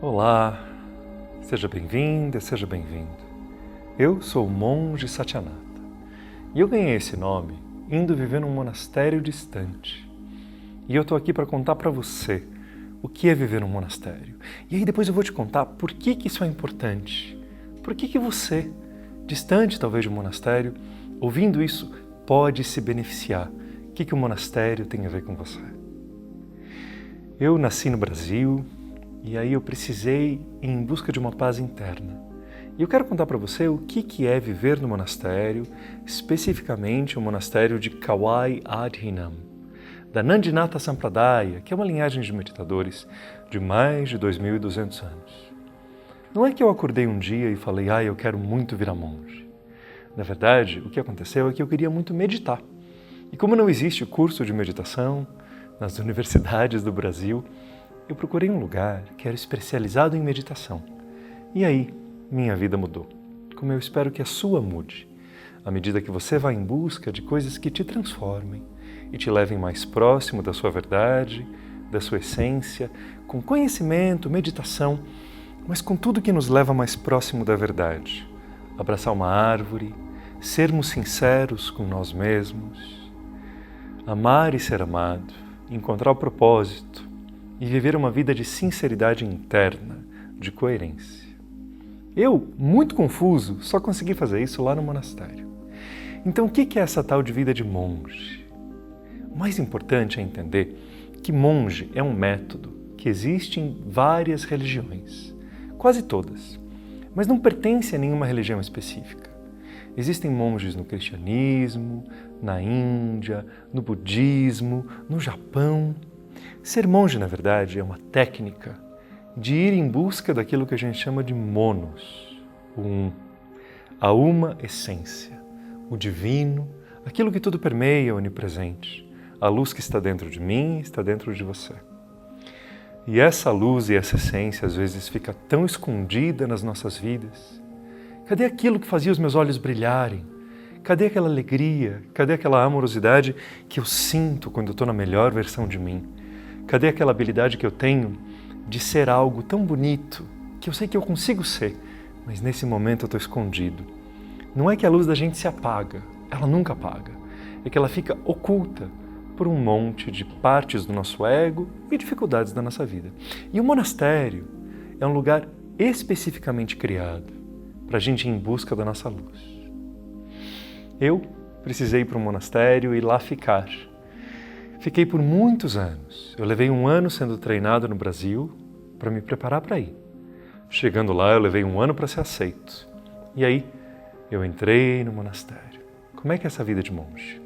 Olá, seja bem-vinda, seja bem-vindo. Eu sou o monge Satyanata e eu ganhei esse nome indo viver num monastério distante. E eu estou aqui para contar para você o que é viver num monastério. E aí depois eu vou te contar por que isso é importante. Por que você, distante talvez de um monastério, ouvindo isso, pode se beneficiar. O que o monastério tem a ver com você? Eu nasci no Brasil e aí eu precisei ir em busca de uma paz interna. E eu quero contar para você o que é viver no monastério, especificamente o monastério de Kawai Adhinam, da Nandinata Sampradaya, que é uma linhagem de meditadores de mais de 2.200 anos. Não é que eu acordei um dia e falei, eu quero muito virar monge. Na verdade, o que aconteceu é que eu queria muito meditar. E como não existe curso de meditação nas universidades do Brasil, eu procurei um lugar que era especializado em meditação. E aí, minha vida mudou. Como eu espero que a sua mude, à medida que você vai em busca de coisas que te transformem e te levem mais próximo da sua verdade, da sua essência, com conhecimento, meditação, mas com tudo que nos leva mais próximo da verdade. Abraçar uma árvore, sermos sinceros com nós mesmos, amar e ser amado, encontrar o propósito e viver uma vida de sinceridade interna, de coerência. Eu, muito confuso, só consegui fazer isso lá no monastério. Então, o que é essa tal de vida de monge? O mais importante é entender que monge é um método que existe em várias religiões, quase todas, mas não pertence a nenhuma religião específica. Existem monges no cristianismo, na Índia, no budismo, no Japão. Ser monge, na verdade, é uma técnica de ir em busca daquilo que a gente chama de monos, o um, a uma essência, o divino, aquilo que tudo permeia, onipresente, a luz que está dentro de mim, está dentro de você. E essa luz e essa essência às vezes fica tão escondida nas nossas vidas. Cadê aquilo que fazia os meus olhos brilharem? Cadê aquela alegria? Cadê aquela amorosidade que eu sinto quando eu estou na melhor versão de mim? Cadê aquela habilidade que eu tenho de ser algo tão bonito que eu sei que eu consigo ser, mas nesse momento eu estou escondido? Não é que a luz da gente se apaga, ela nunca apaga. É que ela fica oculta por um monte de partes do nosso ego e dificuldades da nossa vida. E o monastério é um lugar especificamente criado para a gente ir em busca da nossa luz. Eu precisei ir para um monastério e lá ficar. Fiquei por muitos anos. Eu levei 1 ano sendo treinado no Brasil para me preparar para ir. Chegando lá, eu levei 1 ano para ser aceito. E aí, eu entrei no monastério. Como é que é essa vida de monge?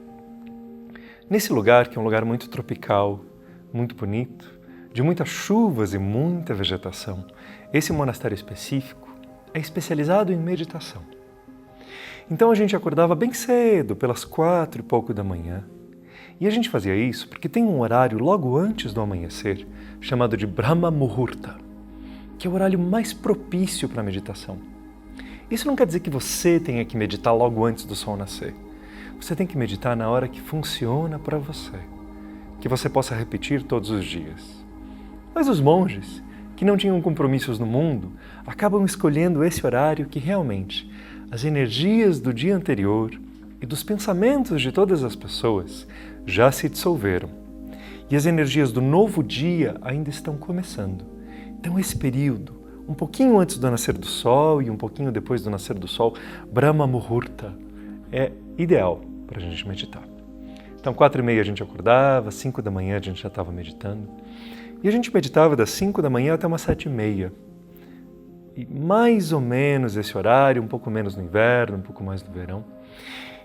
Nesse lugar, que é um lugar muito tropical, muito bonito, de muitas chuvas e muita vegetação, esse monastério específico é especializado em meditação. Então a gente acordava bem cedo, pelas 4 e pouco da manhã. E a gente fazia isso porque tem um horário logo antes do amanhecer, chamado de Brahma Muhurta, que é o horário mais propício para a meditação. Isso não quer dizer que você tenha que meditar logo antes do sol nascer. Você tem que meditar na hora que funciona para você, que você possa repetir todos os dias. Mas os monges, que não tinham compromissos no mundo, acabam escolhendo esse horário que realmente as energias do dia anterior e dos pensamentos de todas as pessoas já se dissolveram. E as energias do novo dia ainda estão começando. Então esse período, um pouquinho antes do nascer do sol e um pouquinho depois do nascer do sol, Brahma Muhurta, é ideal para a gente meditar. Então 4h30 a gente acordava, 5 da manhã a gente já estava meditando. E a gente meditava das 5 da manhã até umas 7h30. E mais ou menos esse horário, um pouco menos no inverno, um pouco mais no verão.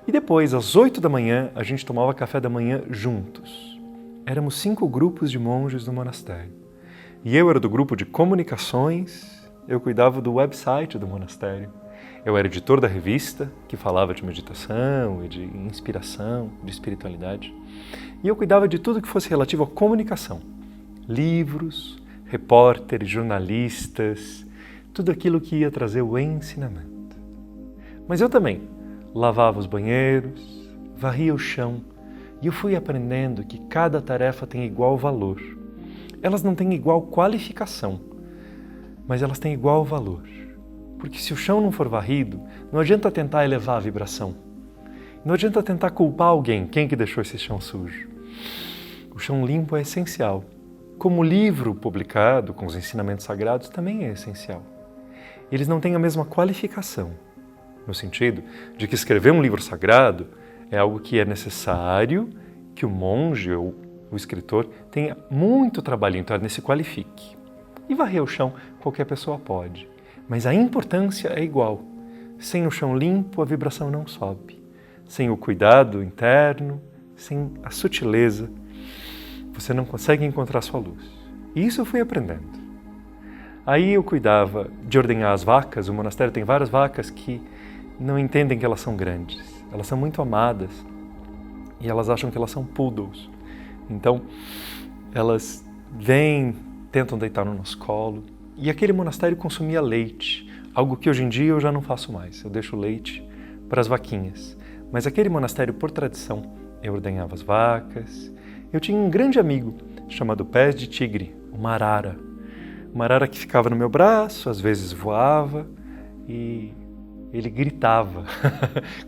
E depois, às 8 da manhã, a gente tomava café da manhã juntos. Éramos 5 grupos de monges no monastério. E eu era do grupo de comunicações, eu cuidava do website do monastério. Eu era editor da revista, que falava de meditação e de inspiração, de espiritualidade. E eu cuidava de tudo que fosse relativo à comunicação. Livros, repórteres, jornalistas, tudo aquilo que ia trazer o ensinamento. Mas eu também lavava os banheiros, varria o chão, e eu fui aprendendo que cada tarefa tem igual valor. Elas não têm igual qualificação. mas elas têm igual valor. Porque se o chão não for varrido, não adianta tentar elevar a vibração. Não adianta tentar culpar alguém, quem que deixou esse chão sujo. O chão limpo é essencial. Como o livro publicado com os ensinamentos sagrados também é essencial. Eles não têm a mesma qualificação, no sentido de que escrever um livro sagrado é algo que é necessário que o monge ou o escritor tenha muito trabalho, então ele se qualifique. E varrer o chão qualquer pessoa pode, mas a importância é igual. Sem o chão limpo, a vibração não sobe. Sem o cuidado interno, sem a sutileza, você não consegue encontrar sua luz. E isso eu fui aprendendo. Aí eu cuidava de ordenhar as vacas. O monastério tem várias vacas que não entendem que elas são grandes. Elas são muito amadas e elas acham que elas são poodles. Então, elas vêm, tentam deitar no nosso colo. E aquele monastério consumia leite, algo que hoje em dia eu já não faço mais. Eu deixo leite para as vaquinhas. Mas aquele monastério, por tradição, eu ordenhava as vacas. Eu tinha um grande amigo chamado Pés de Tigre, uma arara. Uma arara que ficava no meu braço, às vezes voava e ele gritava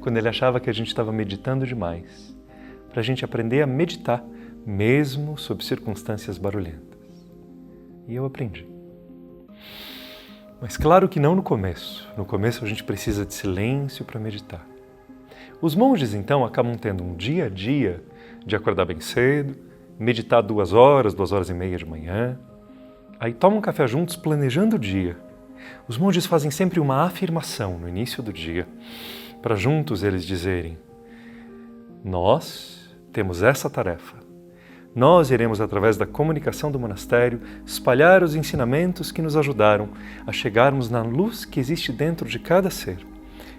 quando ele achava que a gente estava meditando demais. Para a gente aprender a meditar, mesmo sob circunstâncias barulhentas. E eu aprendi. Mas claro que não no começo. No começo a gente precisa de silêncio para meditar. Os monges, então, acabam tendo um dia a dia de acordar bem cedo, meditar 2 horas, 2h30 de manhã, aí tomam um café juntos planejando o dia. Os monges fazem sempre uma afirmação no início do dia, para juntos eles dizerem: nós temos essa tarefa. Nós iremos, através da comunicação do monastério, espalhar os ensinamentos que nos ajudaram a chegarmos na luz que existe dentro de cada ser.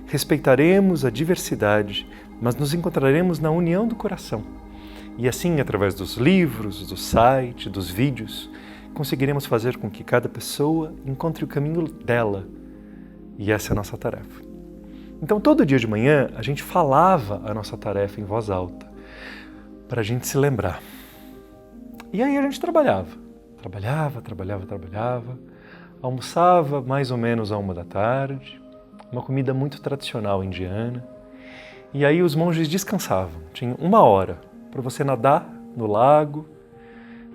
Respeitaremos a diversidade, mas nos encontraremos na união do coração. E assim, através dos livros, do site, dos vídeos, conseguiremos fazer com que cada pessoa encontre o caminho dela. E essa é a nossa tarefa. Então, todo dia de manhã, a gente falava a nossa tarefa em voz alta, para a gente se lembrar. E aí a gente trabalhava, almoçava mais ou menos à 1h, uma comida muito tradicional indiana, e aí os monges descansavam. Tinha 1 hora para você nadar no lago,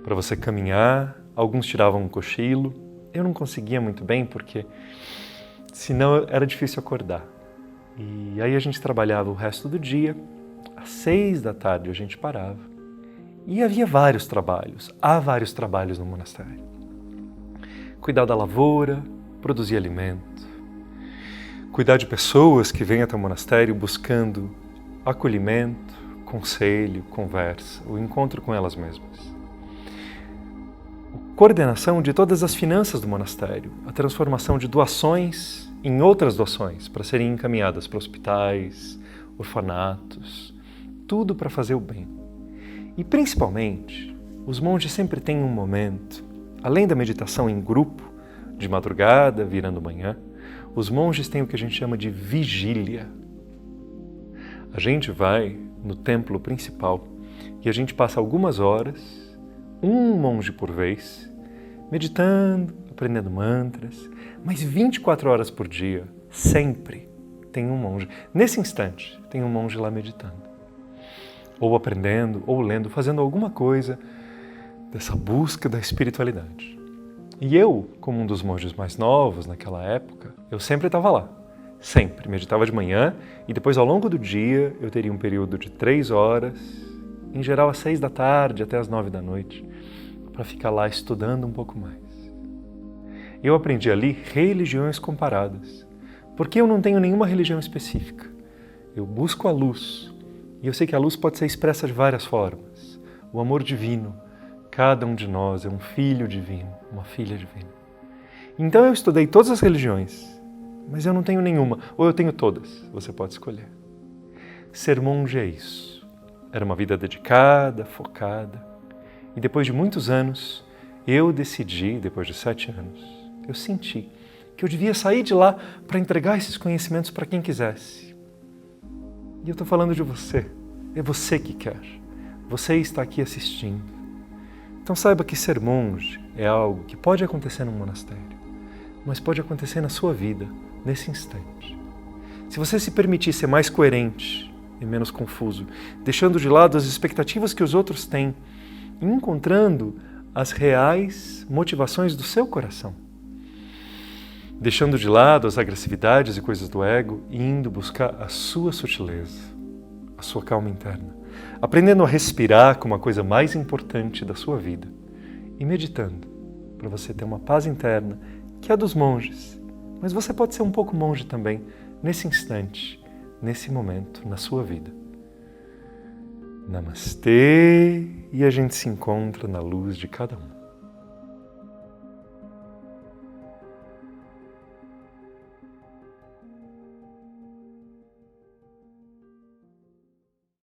para você caminhar, alguns tiravam um cochilo. Eu não conseguia muito bem porque senão era difícil acordar. E aí a gente trabalhava o resto do dia, às 6h a gente parava. E havia vários trabalhos, há vários trabalhos no monastério. Cuidar da lavoura, produzir alimento, cuidar de pessoas que vêm até o monastério buscando acolhimento, conselho, conversa, o encontro com elas mesmas. Coordenação de todas as finanças do monastério, a transformação de doações em outras doações para serem encaminhadas para hospitais, orfanatos, tudo para fazer o bem. E principalmente, os monges sempre têm um momento, além da meditação em grupo, de madrugada, virando manhã, os monges têm o que a gente chama de vigília. A gente vai no templo principal e a gente passa algumas horas, um monge por vez, meditando, aprendendo mantras, mas 24 horas por dia, sempre tem um monge. Nesse instante, tem um monge lá meditando. Ou aprendendo, ou lendo, fazendo alguma coisa dessa busca da espiritualidade. E eu, como um dos monges mais novos naquela época, eu sempre estava lá. Sempre. Meditava de manhã e depois, ao longo do dia, eu teria um período de 3 horas, em geral às 6h até às 9h, para ficar lá estudando um pouco mais. Eu aprendi ali religiões comparadas, porque eu não tenho nenhuma religião específica. Eu busco a luz, e eu sei que a luz pode ser expressa de várias formas. O amor divino, cada um de nós é um filho divino, uma filha divina. Então eu estudei todas as religiões, mas eu não tenho nenhuma, ou eu tenho todas, você pode escolher. Ser monge é isso. Era uma vida dedicada, focada. E depois de muitos anos, eu decidi, depois de 7 anos, eu senti que eu devia sair de lá para entregar esses conhecimentos para quem quisesse. E eu estou falando de você. É você que quer. Você está aqui assistindo. Então saiba que ser monge é algo que pode acontecer num monastério, mas pode acontecer na sua vida, nesse instante. Se você se permitir ser mais coerente e menos confuso, deixando de lado as expectativas que os outros têm e encontrando as reais motivações do seu coração. Deixando de lado as agressividades e coisas do ego e indo buscar a sua sutileza, a sua calma interna. Aprendendo a respirar como a coisa mais importante da sua vida e meditando para você ter uma paz interna que é a dos monges. Mas você pode ser um pouco monge também nesse instante, nesse momento, na sua vida. Namastê, e a gente se encontra na luz de cada um.